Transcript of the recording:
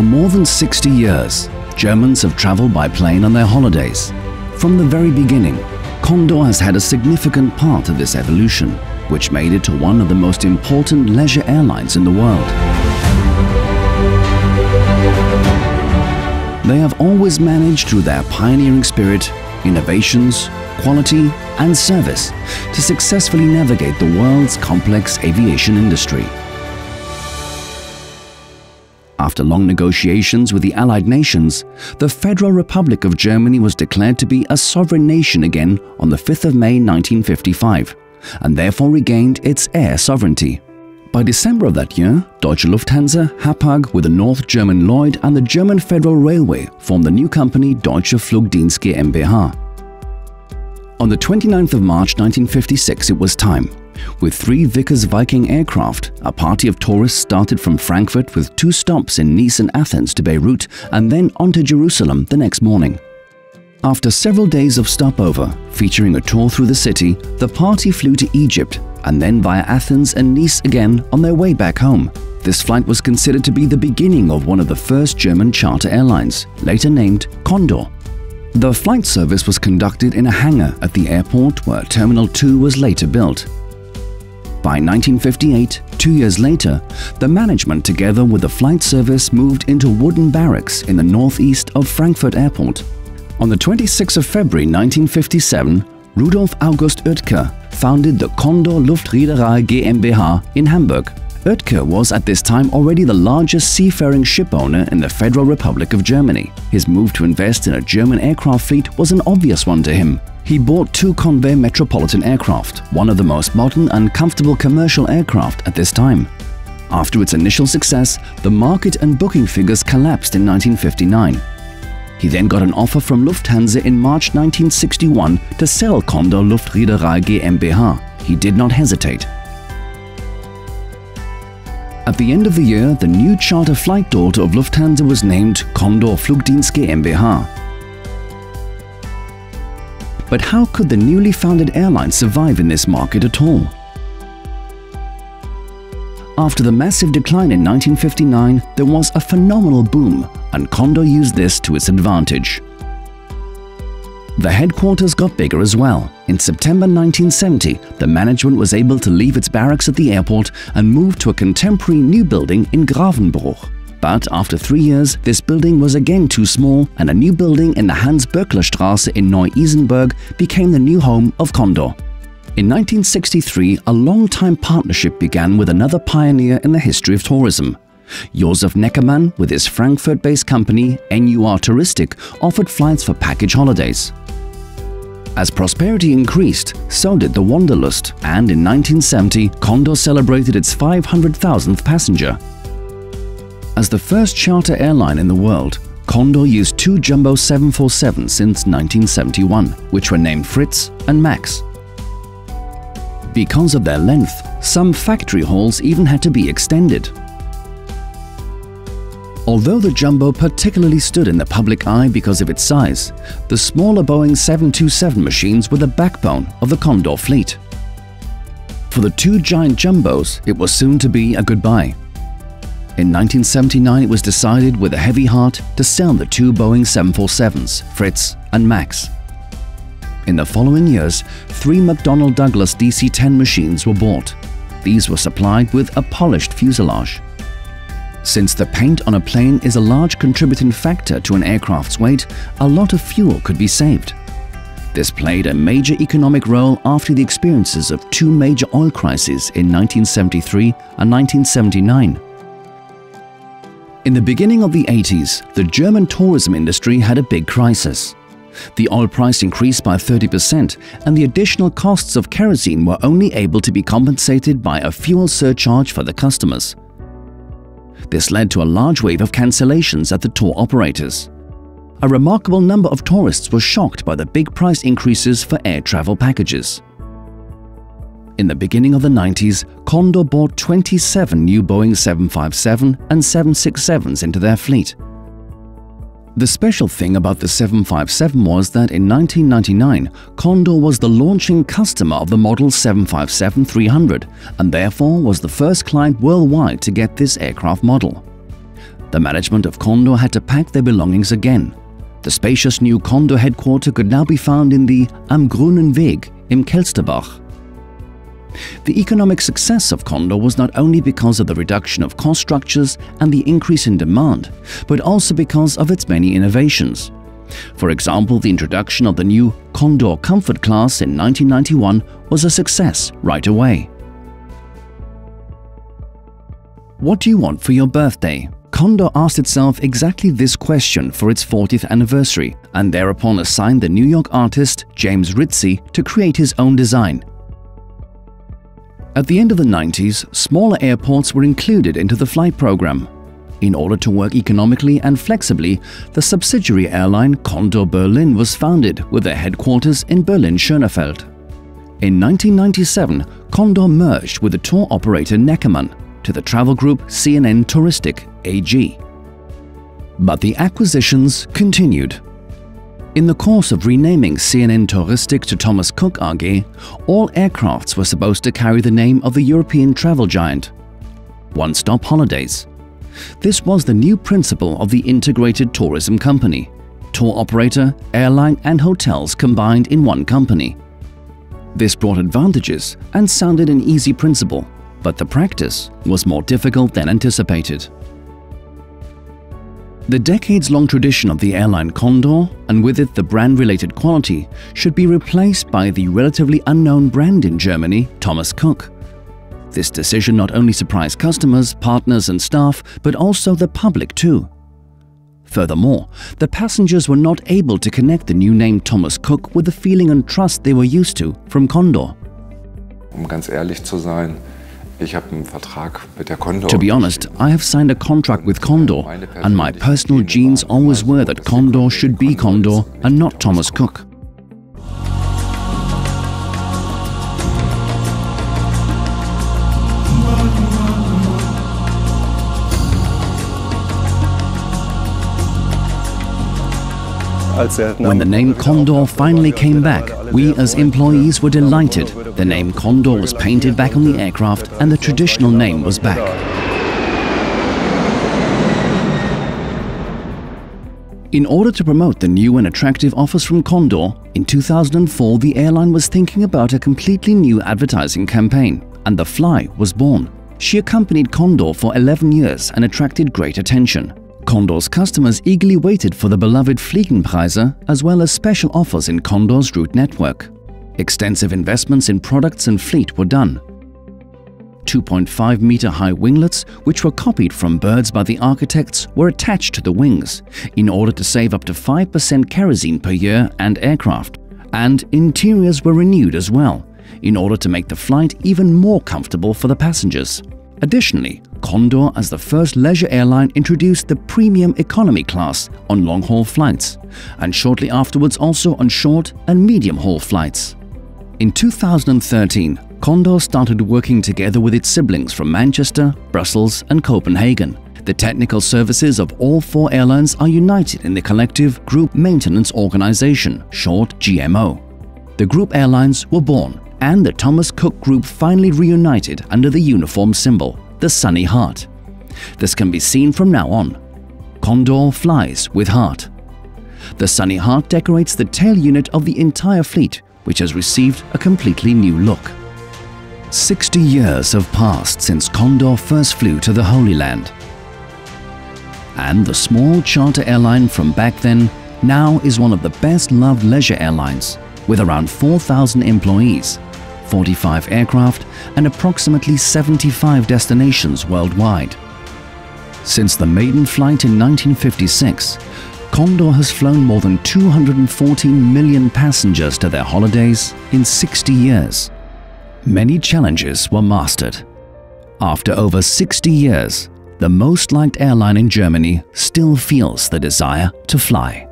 For more than 60 years, Germans have traveled by plane on their holidays. From the very beginning, Condor has had a significant part of this evolution, which made it to one of the most important leisure airlines in the world. They have always managed, through their pioneering spirit, innovations, quality and service, to successfully navigate the world's complex aviation industry. After long negotiations with the Allied nations, the Federal Republic of Germany was declared to be a sovereign nation again on the 5th of May 1955, and therefore regained its air sovereignty. By December of that year, Deutsche Lufthansa, Hapag with the North German Lloyd and the German Federal Railway formed the new company Deutsche Flugdienst GmbH. On the 29th of March 1956 it was time. With 3 Vickers Viking aircraft, a party of tourists started from Frankfurt with 2 stops in Nice and Athens to Beirut and then on to Jerusalem the next morning. After several days of stopover, featuring a tour through the city, the party flew to Egypt and then via Athens and Nice again on their way back home. This flight was considered to be the beginning of one of the first German charter airlines, later named Condor. The flight service was conducted in a hangar at the airport where Terminal 2 was later built. By 1958, 2 years later, the management together with the flight service moved into wooden barracks in the northeast of Frankfurt Airport. On the 26th of February 1957, Rudolf August Oetker founded the Condor Luftreederei GmbH in Hamburg. Oetker was at this time already the largest seafaring ship owner in the Federal Republic of Germany. His move to invest in a German aircraft fleet was an obvious one to him. He bought 2 Convair Metropolitan aircraft, one of the most modern and comfortable commercial aircraft at this time. After its initial success, the market and booking figures collapsed in 1959. He then got an offer from Lufthansa in March 1961 to sell Condor Luftreederei GmbH. He did not hesitate. At the end of the year, the new charter flight daughter of Lufthansa was named Condor Flugdienst GmbH. But how could the newly founded airline survive in this market at all? After the massive decline in 1959, there was a phenomenal boom, and Condor used this to its advantage. The headquarters got bigger as well. In September 1970, the management was able to leave its barracks at the airport and move to a contemporary new building in Gravenbruch. But after 3 years, this building was again too small, and a new building in the Hans-Böckler-Straße in Neu-Isenburg became the new home of Condor. In 1963, a long-time partnership began with another pioneer in the history of tourism. Josef Neckermann, with his Frankfurt-based company NUR Touristik, offered flights for package holidays. As prosperity increased, so did the Wanderlust, and in 1970, Condor celebrated its 500,000th passenger. As the first charter airline in the world, Condor used 2 jumbo 747s since 1971, which were named Fritz and Max. Because of their length, some factory halls even had to be extended. Although the jumbo particularly stood in the public eye because of its size, the smaller Boeing 727 machines were the backbone of the Condor fleet. For the 2 giant jumbos, it was soon to be a goodbye. In 1979, it was decided with a heavy heart to sell the 2 Boeing 747s, Fritz and Max. In the following years, 3 McDonnell Douglas DC-10 machines were bought. These were supplied with a polished fuselage. Since the paint on a plane is a large contributing factor to an aircraft's weight, a lot of fuel could be saved. This played a major economic role after the experiences of 2 major oil crises in 1973 and 1979. In the beginning of the 80s, the German tourism industry had a big crisis. The oil price increased by 30%, and the additional costs of kerosene were only able to be compensated by a fuel surcharge for the customers. This led to a large wave of cancellations at the tour operators. A remarkable number of tourists were shocked by the big price increases for air travel packages. In the beginning of the 90s, Condor bought 27 new Boeing 757 and 767s into their fleet. The special thing about the 757 was that in 1999, Condor was the launching customer of the model 757-300 and therefore was the first client worldwide to get this aircraft model. The management of Condor had to pack their belongings again. The spacious new Condor headquarters could now be found in the Am Grünen Weg im Kelsterbach. The economic success of Condor was not only because of the reduction of cost structures and the increase in demand, but also because of its many innovations. For example, the introduction of the new Condor Comfort class in 1991 was a success right away. What do you want for your birthday? Condor asked itself exactly this question for its 40th anniversary and thereupon assigned the New York artist James Ritzie to create his own design. At the end of the 90s, smaller airports were included into the flight program. In order to work economically and flexibly, the subsidiary airline Condor Berlin was founded with their headquarters in Berlin-Schönefeld. In 1997, Condor merged with the tour operator Neckermann to the travel group CNN Touristik AG. But the acquisitions continued. In the course of renaming CNN Touristik to Thomas Cook AG, all aircrafts were supposed to carry the name of the European travel giant. One-stop holidays. This was the new principle of the integrated tourism company. Tour operator, airline and hotels combined in one company. This brought advantages and sounded an easy principle, but the practice was more difficult than anticipated. The decades-long tradition of the airline Condor, and with it the brand-related quality, should be replaced by the relatively unknown brand in Germany, Thomas Cook. This decision not only surprised customers, partners and staff, but also the public too. Furthermore, the passengers were not able to connect the new name Thomas Cook with the feeling and trust they were used to from Condor. Ganz ehrlich zu sein, to be honest, I have signed a contract with Condor, and my personal genes always were that Condor should be Condor and not Thomas Cook. When the name Condor finally came back, we as employees were delighted. The name Condor was painted back on the aircraft and the traditional name was back. In order to promote the new and attractive offers from Condor, in 2004 the airline was thinking about a completely new advertising campaign, and The Fly was born. She accompanied Condor for 11 years and attracted great attention. Condor's customers eagerly waited for the beloved Fliegenpreise as well as special offers in Condor's route network. Extensive investments in products and fleet were done. 2.5-meter-high winglets, which were copied from birds by the architects, were attached to the wings in order to save up to 5% kerosene per year and aircraft. And interiors were renewed as well, in order to make the flight even more comfortable for the passengers. Additionally, Condor, as the first leisure airline, introduced the premium economy class on long-haul flights, and shortly afterwards also on short and medium-haul flights. In 2013, Condor started working together with its siblings from Manchester, Brussels and Copenhagen. The technical services of all 4 airlines are united in the collective Group Maintenance Organization, short GMO. The group airlines were born, and the Thomas Cook Group finally reunited under the uniform symbol, the Sunny Heart. This can be seen from now on. Condor flies with heart. The Sunny Heart decorates the tail unit of the entire fleet, which has received a completely new look. 60 years have passed since Condor first flew to the Holy Land. And the small charter airline from back then now is one of the best-loved leisure airlines, with around 4,000 employees, 45 aircraft and approximately 75 destinations worldwide. Since the maiden flight in 1956, Condor has flown more than 214 million passengers to their holidays in 60 years. Many challenges were mastered. After over 60 years, the most liked airline in Germany still feels the desire to fly.